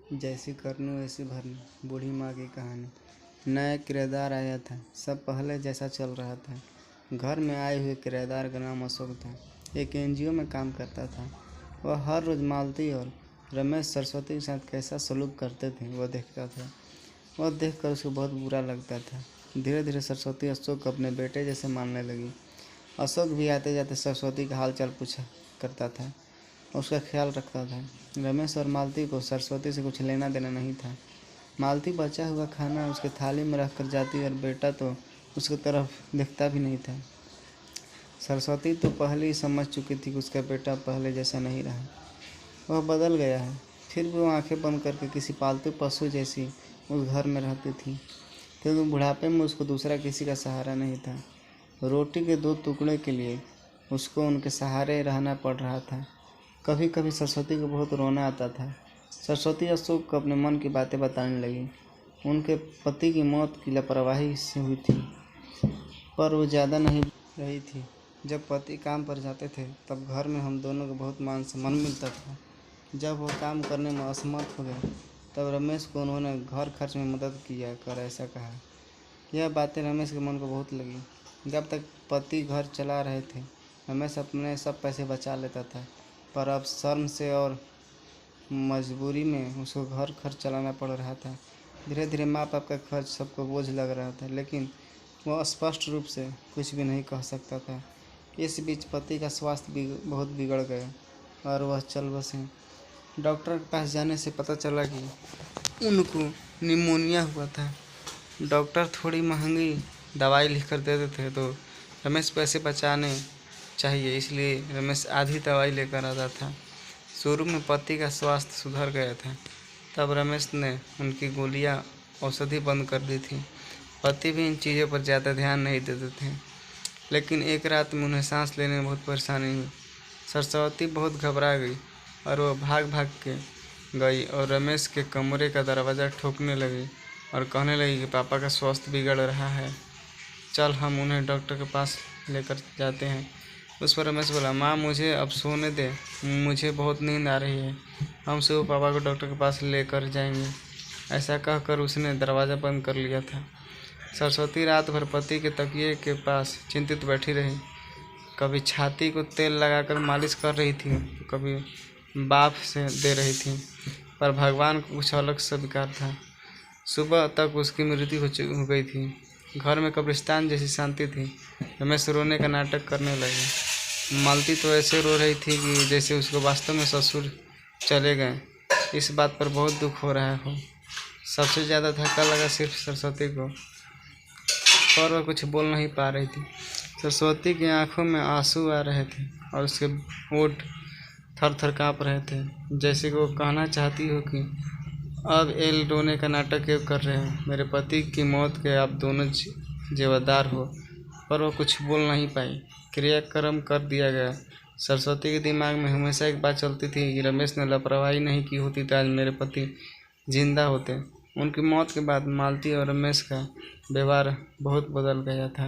जैसी करनी वैसी भरनी, बूढ़ी माँ की कहानी। नया किराएदार आया था, सब पहले जैसा चल रहा था। घर में आए हुए किराएदार का नाम अशोक था। एक एनजीओ में काम करता था। वह हर रोज़ मालती और रमेश सरस्वती के साथ कैसा सलूक करते थे वह देखता था। वह देखकर उसको बहुत बुरा लगता था। धीरे धीरे सरस्वती अशोक को अपने बेटे जैसे मानने लगी। अशोक भी आते जाते सरस्वती का हाल चाल पूछा करता था, उसका ख्याल रखता था। रमेश और मालती को सरस्वती से कुछ लेना देना नहीं था। मालती बचा हुआ खाना उसके थाली में रख कर जाती और बेटा तो उसकी तरफ देखता भी नहीं था। सरस्वती तो पहले ही समझ चुकी थी कि उसका बेटा पहले जैसा नहीं रहा, वह बदल गया है। फिर भी वो आंखें बंद करके किसी पालतू पशु जैसी उस घर में रहती थी, क्योंकि बुढ़ापे में उसको दूसरा किसी का सहारा नहीं था। रोटी के 2 टुकड़े के लिए उसको उनके सहारे रहना पड़ रहा था। कभी कभी सरस्वती को बहुत रोना आता था। सरस्वती अशोक को अपने मन की बातें बताने लगी। उनके पति की मौत की लापरवाही से हुई थी, पर वो ज़्यादा नहीं रही थी। जब पति काम पर जाते थे तब घर में हम दोनों को बहुत मान सम्मान मिलता था। जब वो काम करने में असमर्थ हो गए तब रमेश को उन्होंने घर खर्च में मदद किया कर ऐसा कहा। यह बातें रमेश के मन को बहुत लगी। जब तक पति घर चला रहे थे रमेश अपने सब पैसे बचा लेता था, पर अब शर्म से और मजबूरी में उसको घर खर्च चलाना पड़ रहा था। धीरे धीरे माँ बाप का खर्च सबको बोझ लग रहा था, लेकिन वह स्पष्ट रूप से कुछ भी नहीं कह सकता था। इस बीच पति का स्वास्थ्य बहुत बिगड़ गया और वह चल बसे। डॉक्टर के पास जाने से पता चला कि उनको निमोनिया हुआ था। डॉक्टर थोड़ी महंगी दवाई लिख कर देते थे तो रमेश पैसे बचाने चाहिए, इसलिए रमेश आधी दवाई लेकर आता था। शुरू में पति का स्वास्थ्य सुधर गया था, तब रमेश ने उनकी गोलियां औषधि बंद कर दी थी। पति भी इन चीज़ों पर ज़्यादा ध्यान नहीं देते थे, लेकिन एक रात में उन्हें सांस लेने में बहुत परेशानी हुई। सरस्वती बहुत घबरा गई और वह भाग भाग के गई और रमेश के कमरे का दरवाज़ा ठोकने लगी और कहने लगी कि पापा का स्वास्थ्य बिगड़ रहा है, चल हम उन्हें डॉक्टर के पास लेकर जाते हैं। उस पर रमेश बोला, माँ मुझे अब सोने दे, मुझे बहुत नींद आ रही है, हम सुबह पापा को डॉक्टर के पास लेकर जाएंगे। ऐसा कहकर उसने दरवाज़ा बंद कर लिया था। सरस्वती रात भर पति के तकिए के पास चिंतित बैठी रही। कभी छाती को तेल लगाकर मालिश कर रही थी, कभी बाफ से दे रही थी, पर भगवान को कुछ अलग स्वीकार था। सुबह तक उसकी मृत्यु हो गई थी। घर में कब्रिस्तान जैसी शांति थी। रमेश रोने का नाटक करने लगे। मालती तो ऐसे रो रही थी कि जैसे उसको वास्तव में ससुर चले गए। इस बात पर बहुत दुख हो रहा हो। सबसे ज़्यादा धक्का लगा सिर्फ सरस्वती को, पर वह कुछ बोल नहीं पा रही थी। सरस्वती की आंखों में आंसू आ रहे थे और उसके होंठ थर थर काँप रहे थे, जैसे कि वो कहना चाहती हो कि अब एल रोने का नाटक क्यों कर रहे हो, मेरे पति की मौत के आप दोनों जिम्मेदार हो। पर वो कुछ बोल नहीं पाई। क्रियाक्रम कर दिया गया। सरस्वती के दिमाग में हमेशा एक बात चलती थी कि रमेश ने लापरवाही नहीं की होती तो आज मेरे पति जिंदा होते। उनकी मौत के बाद मालती और रमेश का व्यवहार बहुत बदल गया था।